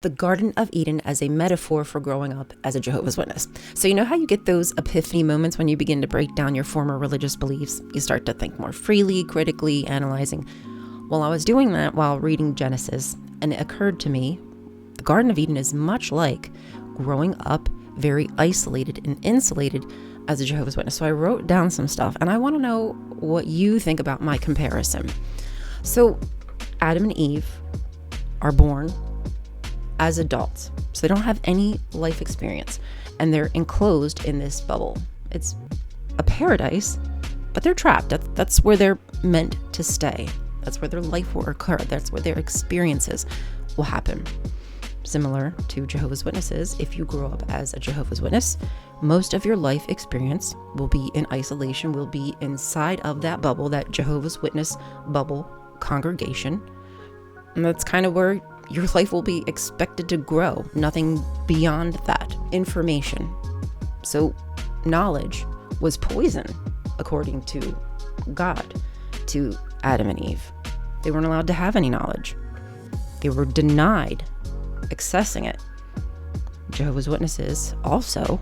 The Garden of Eden as a metaphor for growing up as a Jehovah's Witness. So you know how you get those epiphany moments when you begin to break down your former religious beliefs? You start to think more freely, critically, analyzing. Well, I was doing that while reading Genesis, and it occurred to me, the Garden of Eden is much like growing up very isolated and insulated as a Jehovah's Witness. So I wrote down some stuff, and I want to know what you think about my comparison. So Adam and Eve are born as adults, so they don't have any life experience, and they're enclosed in this bubble. It's a paradise, but they're trapped. That's where they're meant to stay. That's where their life will occur. That's where their experiences will happen. Similar to Jehovah's Witnesses, if you grow up as a Jehovah's Witness, most of your life experience will be in isolation, will be inside of that bubble, that Jehovah's Witness bubble congregation. And that's kind of where your life will be expected to grow. Nothing beyond that. Information. So knowledge was poison, according to God, to Adam and Eve. They weren't allowed to have any knowledge. They were denied accessing it. Jehovah's Witnesses also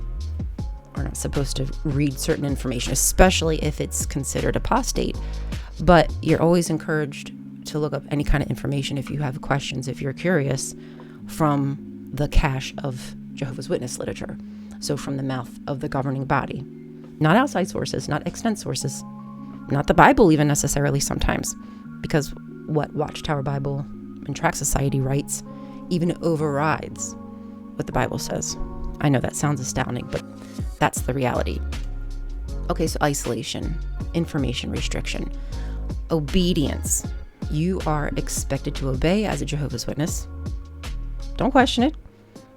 are not supposed to read certain information, especially if it's considered apostate. But you're always encouraged to look up any kind of information if you have questions, if you're curious, from the cache of Jehovah's Witness literature. So from the mouth of the governing body. Not outside sources, not extant sources, not the Bible even necessarily sometimes. Because what Watchtower Bible and Tract Society writes even overrides what the Bible says. I know that sounds astounding, but that's the reality. Okay, so isolation, information restriction, obedience. You are expected to obey as a Jehovah's Witness. Don't question it.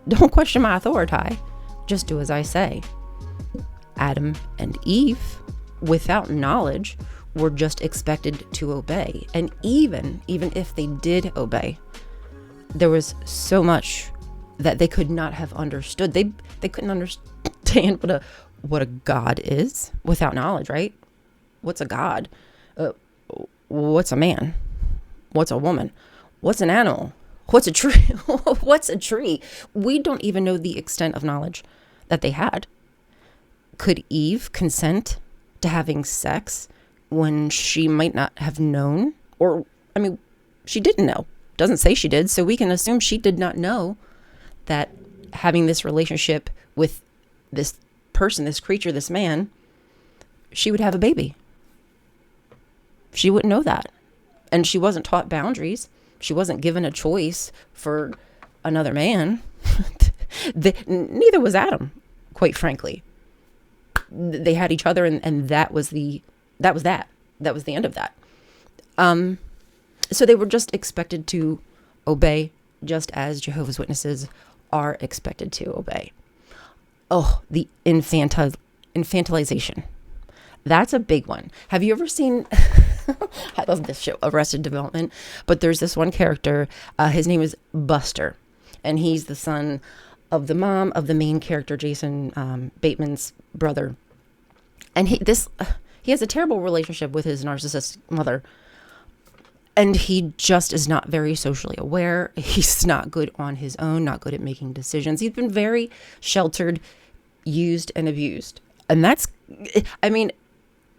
Don't question my authority. Just do as I say. Adam and Eve, without knowledge, were just expected to obey. And even if they did obey, there was so much that they could not have understood. They couldn't understand what a God is without knowledge, right? What's a God? What's a man? What's a woman? What's an animal? What's a tree? What's a tree? We don't even know the extent of knowledge that they had. Could Eve consent to having sex when she might not have known? Or, I mean, she didn't know. Doesn't say she did, so we can assume she did not know that having this relationship with this person, this creature, this man, she would have a baby. She wouldn't know that. And she wasn't taught boundaries. She wasn't given a choice for another man. Neither was Adam, quite frankly. They had each other, and that was the end of that. So they were just expected to obey, just as Jehovah's Witnesses are expected to obey. Oh, the infantilization. That's a big one. Have you ever seen, I love this show, Arrested Development, but there's this one character, his name is Buster, and he's the son of the mom of the main character, Jason Bateman's brother. And he has a terrible relationship with his narcissistic mother, and he just is not very socially aware. He's not good on his own, not good at making decisions. He's been very sheltered, used, and abused. And that's, I mean,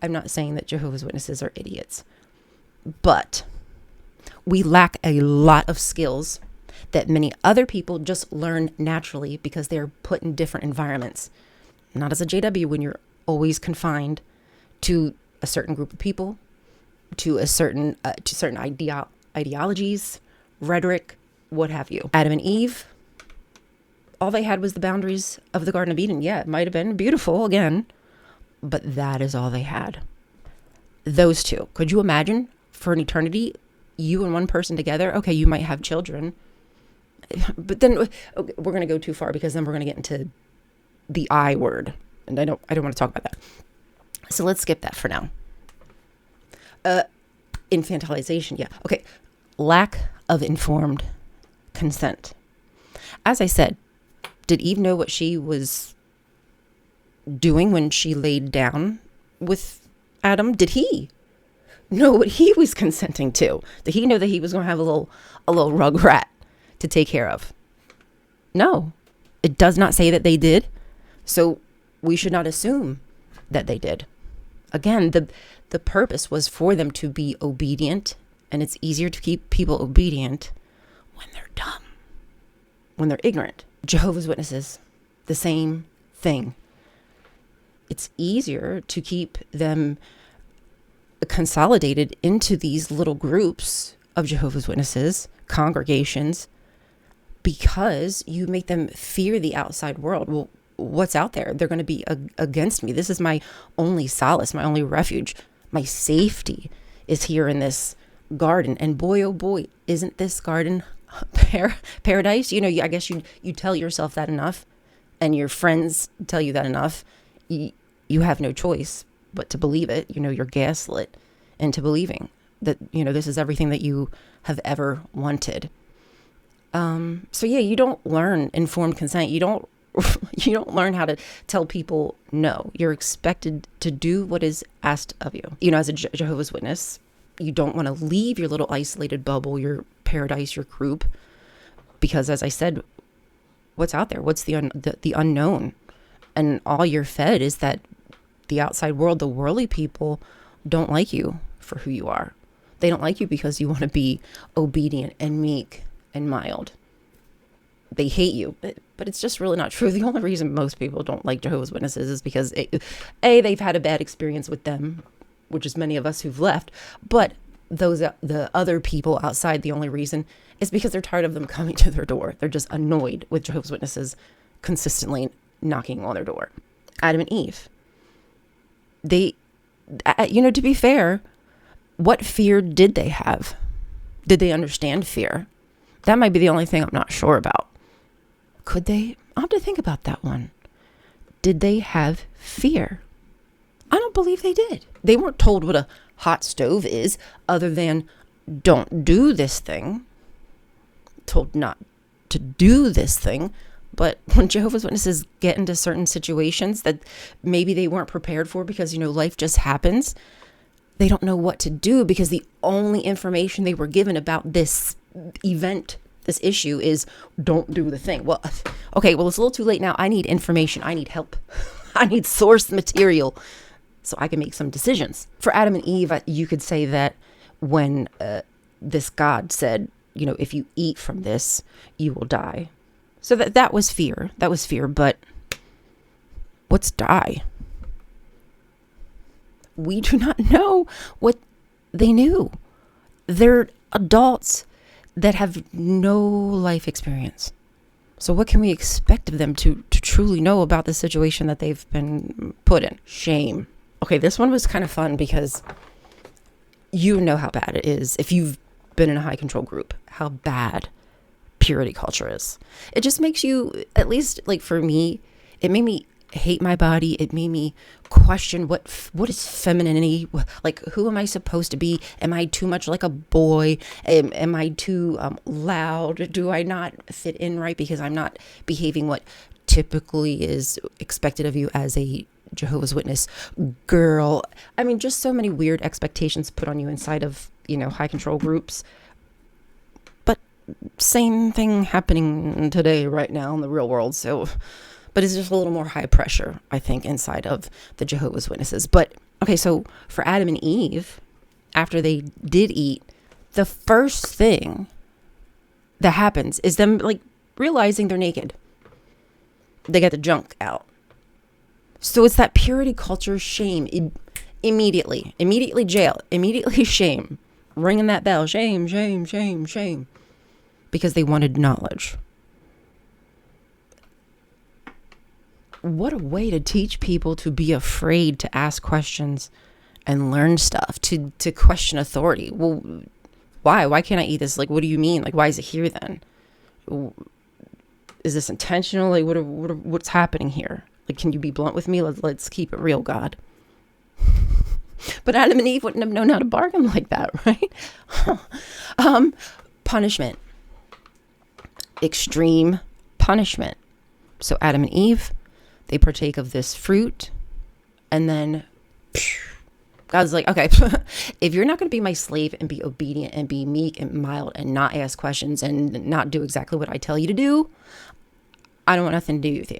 I'm not saying that Jehovah's Witnesses are idiots, but we lack a lot of skills that many other people just learn naturally because they're put in different environments. Not as a JW, when you're always confined to a certain group of people, to certain ideologies, rhetoric, what have you. Adam and Eve, all they had was the boundaries of the Garden of Eden. Yeah, it might have been beautiful again, but that is all they had. Those two. Could you imagine for an eternity, you and one person together? Okay, you might have children, but then okay, we're going to go too far, because then we're going to get into the I word, and I don't want to talk about that. So let's skip that for now. Infantilization. Yeah. Okay. Lack of informed consent. As I said, did Eve know what she was doing when she laid down with Adam? Did he know what he was consenting to? Did he know that he was going to have a little rug rat to take care of? No, it does not say that they did. So we should not assume that they did. Again, the purpose was for them to be obedient, and it's easier to keep people obedient when they're dumb, when they're ignorant. Jehovah's Witnesses, the same thing. It's easier to keep them consolidated into these little groups of Jehovah's Witnesses, congregations, because you make them fear the outside world. Well, what's out there? They're going to be against me. This is my only solace, my only refuge. My safety is here in this garden. And boy, oh boy, isn't this garden paradise? You know, I guess you tell yourself that enough, and your friends tell you that enough. You have no choice but to believe it. You know, you're gaslit into believing that, you know, this is everything that you have ever wanted. So yeah, you don't learn informed consent. You don't learn how to tell people no. You're expected to do what is asked of you. You know, as a Jehovah's Witness, you don't want to leave your little isolated bubble, your paradise, your group, because as I said, what's out there? What's the unknown? And all you're fed is that the outside world, the worldly people, don't like you for who you are. They don't like you because you want to be obedient and meek and mild. They hate you, but it's just really not true. The only reason most people don't like Jehovah's Witnesses is because they've had a bad experience with them, which is many of us who've left. But the other people outside, the only reason is because they're tired of them coming to their door. They're just annoyed with Jehovah's Witnesses consistently knocking on their door. Adam and Eve. They, you know, to be fair, what fear did they have? Did they understand fear? That might be the only thing I'm not sure about. Could they? I'll have to think about that one. Did they have fear? I don't believe they did. They weren't told what a hot stove is, other than don't do this thing. Told not to do this thing. But when Jehovah's Witnesses get into certain situations that maybe they weren't prepared for because, you know, life just happens, they don't know what to do because the only information they were given about this event, this issue, is don't do the thing. Well, okay, well, it's a little too late now. I need information. I need help. I need source material so I can make some decisions. For Adam and Eve, you could say that when this God said, you know, if you eat from this, you will die. So that was fear. That was fear. But what's die? We do not know what they knew. They're adults that have no life experience. So what can we expect of them to truly know about the situation that they've been put in? Shame. Okay, this one was kind of fun because you know how bad it is. If you've been in a high control group, how bad purity culture is. It just makes you, at least like for me, it made me hate my body. It made me question what is femininity, like who am I supposed to be? Am I too much like a boy? Am I too loud? Do I not fit in right because I'm not behaving what typically is expected of you as a Jehovah's Witness girl? I mean, just so many weird expectations put on you inside of, you know, high control groups. But same thing happening today right now in the real world. So but it's just a little more high pressure, I think, inside of the Jehovah's Witnesses. But, okay, so for Adam and Eve, after they did eat, the first thing that happens is them, like, realizing they're naked. They get the junk out. So it's that purity culture shame. Immediately jail. Immediately shame. Ringing that bell. Shame, shame, shame, shame. Because they wanted knowledge. What a way to teach people to be afraid to ask questions and learn stuff, to question authority. Well, why? Why can't I eat this? Like, what do you mean? Like, why is it here then? Is this intentional? Like, what's happening here? Like, can you be blunt with me? Let's keep it real, God. But Adam and Eve wouldn't have known how to bargain like that, right? Punishment. Extreme punishment. So Adam and Eve, they partake of this fruit, and then God's like, okay, if you're not going to be my slave and be obedient and be meek and mild and not ask questions and not do exactly what I tell you to do, I don't want nothing to do with you.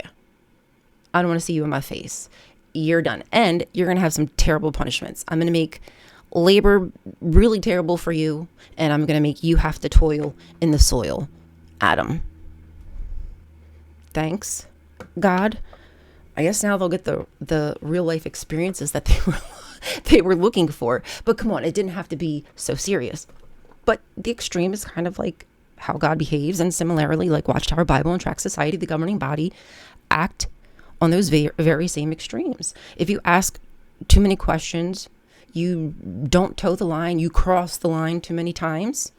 I don't want to see you in my face. You're done. And you're going to have some terrible punishments. I'm going to make labor really terrible for you, and I'm going to make you have to toil in the soil. Adam. Thanks, God. I guess now they'll get the real life experiences that they were looking for. But come on, it didn't have to be so serious. But the extreme is kind of like how God behaves, and similarly, like Watchtower, Bible, and Tract Society, the governing body, act on those very same extremes. If you ask too many questions, you don't toe the line, you cross the line too many times,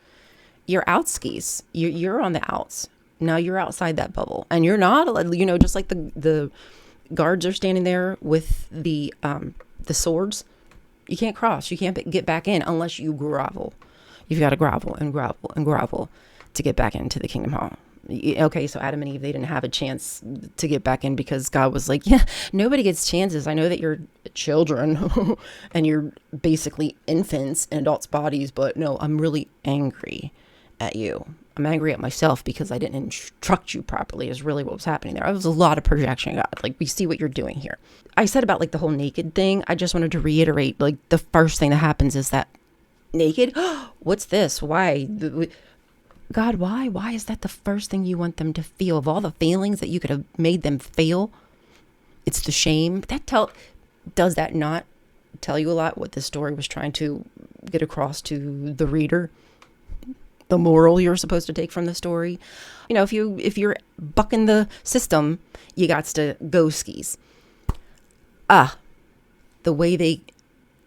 you're out skis. You're on the outs. Now you're outside that bubble, and you're not, just like the guards are standing there with the swords. You can't cross. You can't get back in unless you grovel. You've got to grovel and grovel and grovel to get back into the kingdom hall. Okay, so Adam and Eve, they didn't have a chance to get back in because God was like, yeah, nobody gets chances. I know that you're children and you're basically infants in adults' bodies, but no, I'm really angry at you. I'm angry at myself because I didn't instruct you properly is really what was happening there. It was a lot of projection, God. Like, we see what you're doing here. I said about like the whole naked thing. I just wanted to reiterate, like, the first thing that happens is that naked. What's this? Why? God, why? Why is that the first thing you want them to feel? Of all the feelings that you could have made them feel, it's the shame. Does that not tell you a lot what the story was trying to get across to the reader? The moral you're supposed to take from the story. If you're bucking the system, you got to go skis. The way they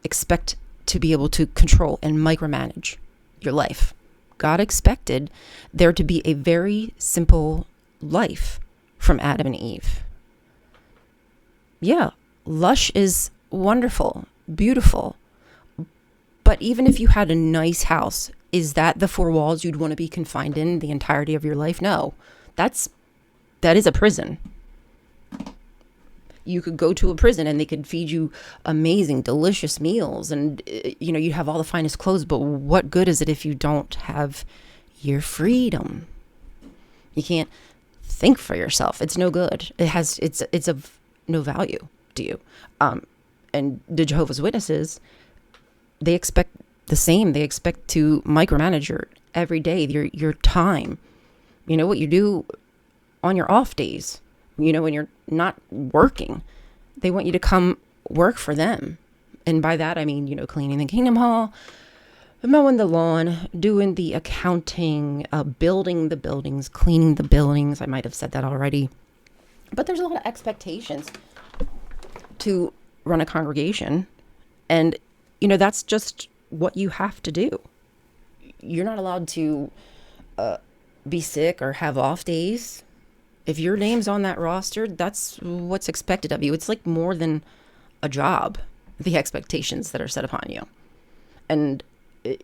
expect to be able to control and micromanage your life. God expected there to be a very simple life from Adam and Eve. Yeah, lush is wonderful, beautiful. But even if you had a nice house, is that the four walls you'd want to be confined in the entirety of your life? No, that is a prison. You could go to a prison and they could feed you amazing, delicious meals, and you have all the finest clothes, but what good is it if you don't have your freedom? You can't think for yourself. It's no good. It's of no value to you. And the Jehovah's Witnesses, they expect the same. They expect to micromanage your every day, your time. What you do on your off days. When you're not working, they want you to come work for them. And by that, I mean, cleaning the kingdom hall, mowing the lawn, doing the accounting, building the buildings, cleaning the buildings. I might have said that already. But there's a lot of expectations to run a congregation. And, that's just what you have to do. You're not allowed to be sick or have off days. If your name's on that roster, that's what's expected of you. It's like more than a job, the expectations that are set upon you. And,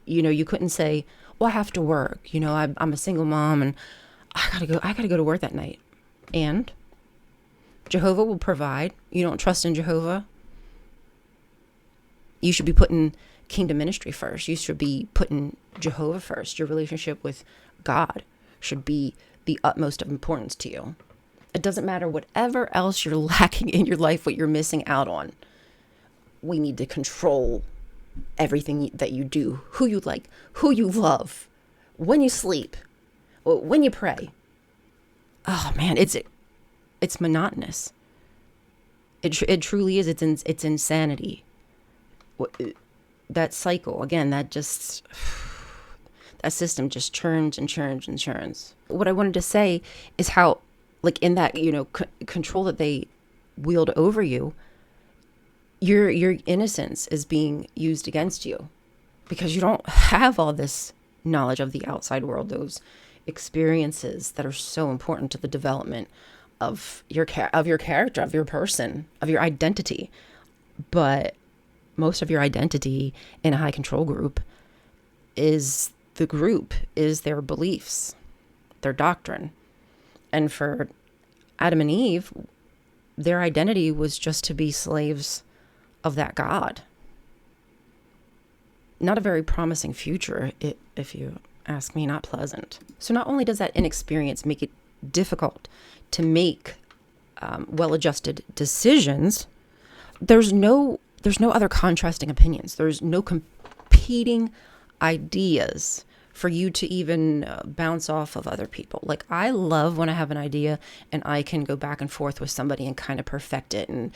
you couldn't say, well, I have to work. I'm a single mom and I gotta go to work that night. And Jehovah will provide. You don't trust in Jehovah? You should be putting kingdom ministry first. You should be putting Jehovah first. Your relationship with God should be the utmost of importance to you. It doesn't matter whatever else you're lacking in your life, what you're missing out on. We need to control everything that you do, who you like, who you love, when you sleep, when you pray. Oh man, it's monotonous. It truly is. It's insanity. That cycle again. That system just churns and churns and churns. What I wanted to say is how, like, in that, control that they wield over you, your innocence is being used against you because you don't have all this knowledge of the outside world, those experiences that are so important to the development of your character, of your person, of your identity. But most of your identity in a high control group is their beliefs, their doctrine. And for Adam and Eve, their identity was just to be slaves of that God. Not a very promising future, if you ask me, not pleasant. So not only does that inexperience make it difficult to make well-adjusted decisions, there's no other contrasting opinions. There's no competing ideas for you to even bounce off of other people. Like, I love when I have an idea and I can go back and forth with somebody and kind of perfect it and,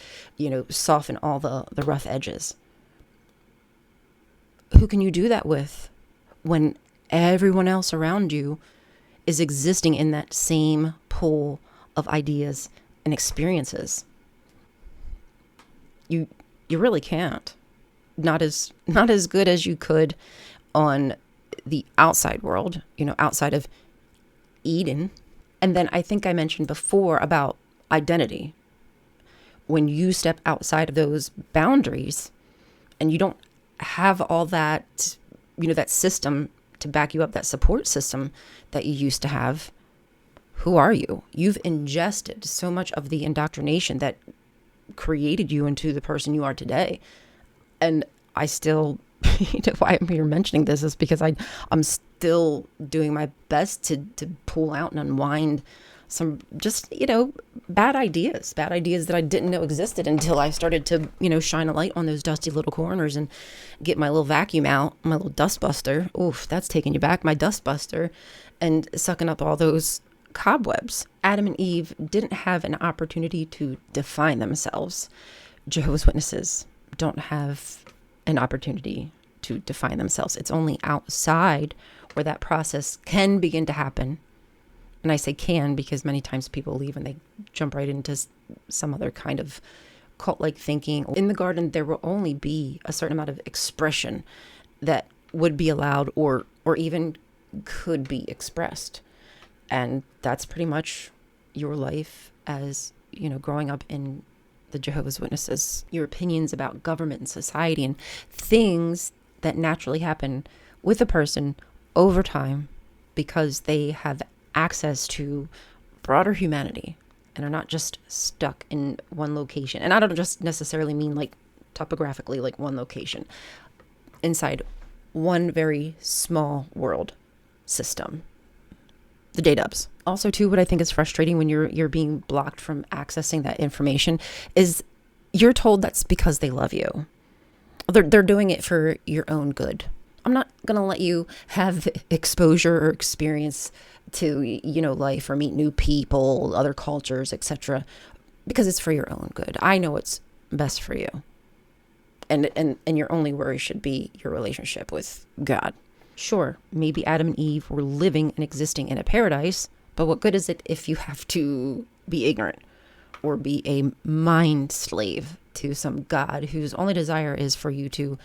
soften all the rough edges. Who can you do that with when everyone else around you is existing in that same pool of ideas and experiences? You really can't. Not as good as you could on the outside world, outside of Eden. And then I think I mentioned before about identity. When you step outside of those boundaries and you don't have all that, that system to back you up, that support system that you used to have, who are you? You've ingested so much of the indoctrination that created you into the person you are today. And I still, why I'm here mentioning this is because I'm still doing my best to pull out and unwind some just, bad ideas that I didn't know existed until I started to, shine a light on those dusty little corners and get my little vacuum out, my little dust buster. Oof, that's taking you back, my dust buster, and sucking up all those cobwebs. Adam and Eve didn't have an opportunity to define themselves. Jehovah's Witnesses don't have an opportunity to define themselves. It's only outside where that process can begin to happen. And I say can because many times people leave and they jump right into some other kind of cult-like thinking. In the garden, there will only be a certain amount of expression that would be allowed or even could be expressed. And that's pretty much your life as, growing up in the Jehovah's Witnesses. Your opinions about government and society and things that naturally happen with a person over time because they have access to broader humanity and are not just stuck in one location. And I don't just necessarily mean like topographically, like one location inside one very small world system. The J-dubs. Also, too, what I think is frustrating when you're being blocked from accessing that information is you're told that's because they love you. They're doing it for your own good. I'm not going to let you have exposure or experience to, life or meet new people, other cultures, etc. because it's for your own good. I know what's best for you. And your only worry should be your relationship with God. Sure, maybe Adam and Eve were living and existing in a paradise, but what good is it if you have to be ignorant or be a mind slave to some God whose only desire is for you to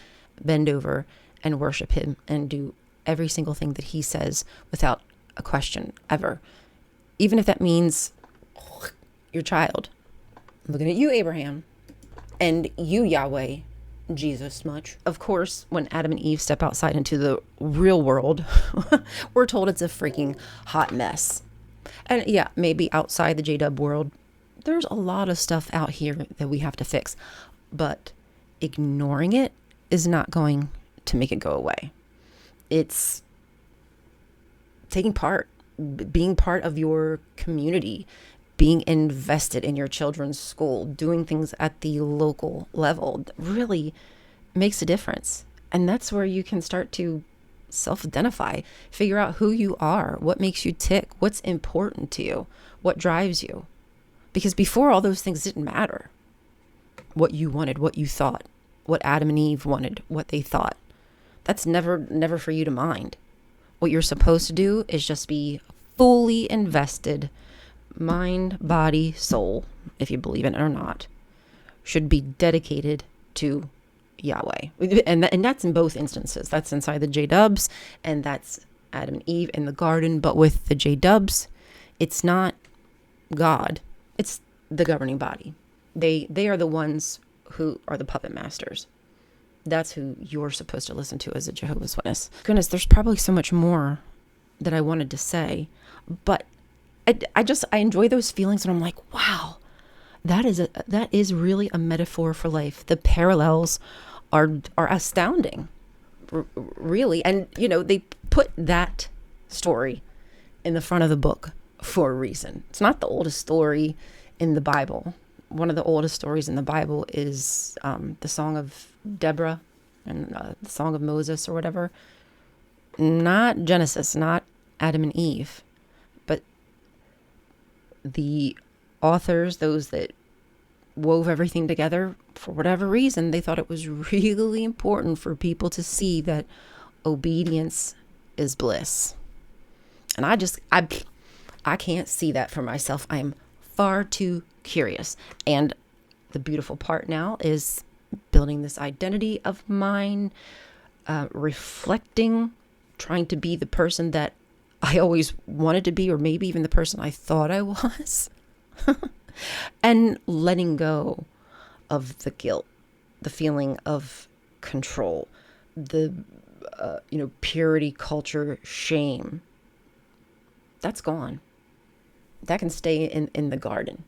bend over and worship him and do every single thing that he says without a question ever, even if that means your child. I'm looking at you, Abraham, and you, Yahweh, Jesus much. Of course, when Adam and Eve step outside into the real world, we're told it's a freaking hot mess. And yeah, maybe outside the J-dub world, there's a lot of stuff out here that we have to fix, but ignoring it is not going to make it go away. It's taking part, being part of your community, being invested in your children's school, doing things at the local level really makes a difference. And that's where you can start to self-identify, figure out who you are, what makes you tick, what's important to you, what drives you. Because before, all those things didn't matter. What you wanted, what you thought, what Adam and Eve wanted, what they thought. That's never for you to mind. What you're supposed to do is just be fully invested. Mind, body, soul, if you believe in it or not, should be dedicated to Yahweh. And that's in both instances. That's inside the J-dubs, and that's Adam and Eve in the garden. But with the J-dubs, it's not God. It's the governing body. They are the ones who are the puppet masters. That's who you're supposed to listen to as a Jehovah's Witness. Goodness, there's probably so much more that I wanted to say, but I enjoy those feelings, and I'm like, wow, that is really a metaphor for life. The parallels are astounding, really. And they put that story in the front of the book for a reason. It's not the oldest story in the Bible. One of the oldest stories in the Bible is the Song of Deborah and the Song of Moses or whatever. Not Genesis, not Adam and Eve, but the authors, those that wove everything together, for whatever reason, they thought it was really important for people to see that obedience is bliss. And I can't see that for myself. I'm far too curious. And the beautiful part now is building this identity of mine, reflecting, trying to be the person that I always wanted to be, or maybe even the person I thought I was. And letting go of the guilt, the feeling of control, the purity culture shame. That's gone. That can stay in the garden.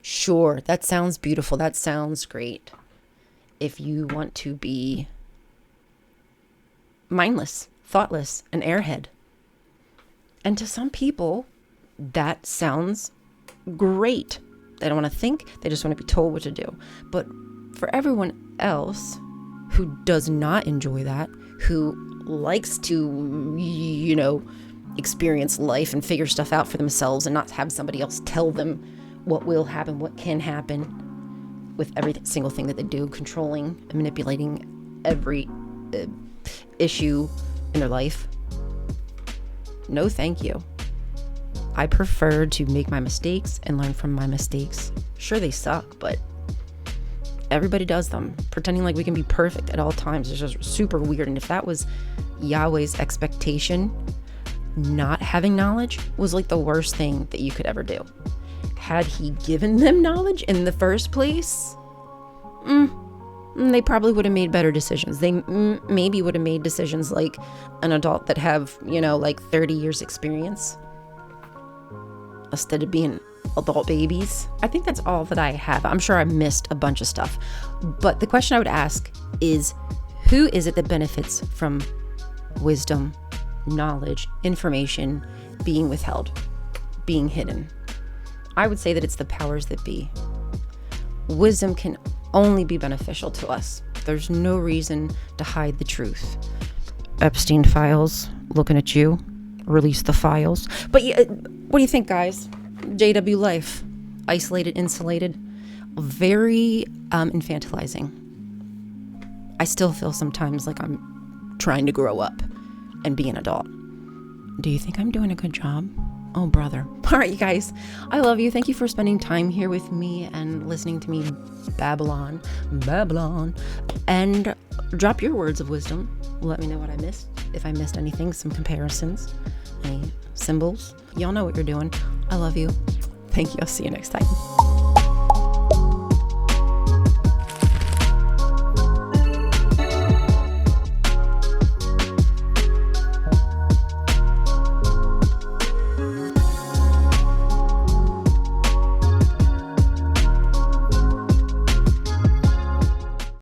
Sure, that sounds beautiful. That sounds great. If you want to be mindless, thoughtless, an airhead. And to some people, that sounds great. They don't want to think. They just want to be told what to do. But for everyone else who does not enjoy that, who likes to, experience life and figure stuff out for themselves and not have somebody else tell them what will happen, what can happen with every single thing that they do, controlling and manipulating every issue in their life. No, thank you. I prefer to make my mistakes and learn from my mistakes. Sure, they suck, but everybody does them. Pretending like we can be perfect at all times is just super weird. And if that was Yahweh's expectation, not having knowledge was like the worst thing that you could ever do. Had he given them knowledge in the first place, they probably would have made better decisions. They maybe would have made decisions like an adult that have, 30 years experience instead of being adult babies. I think that's all that I have. I'm sure I missed a bunch of stuff. But the question I would ask is, who is it that benefits from wisdom, knowledge, information being withheld, being hidden? I would say that it's the powers that be. Wisdom can only be beneficial to us. There's no reason to hide the truth. Epstein files, looking at you. Release the files. But what do you think, guys? JW life, isolated, insulated, very infantilizing. I still feel sometimes like I'm trying to grow up and be an adult. Do you think I'm doing a good job? Oh, brother. All right, you guys. I love you. Thank you for spending time here with me and listening to me Babylon. And drop your words of wisdom. Let me know what I missed. If I missed anything, some comparisons, any symbols. Y'all know what you're doing. I love you. Thank you. I'll see you next time.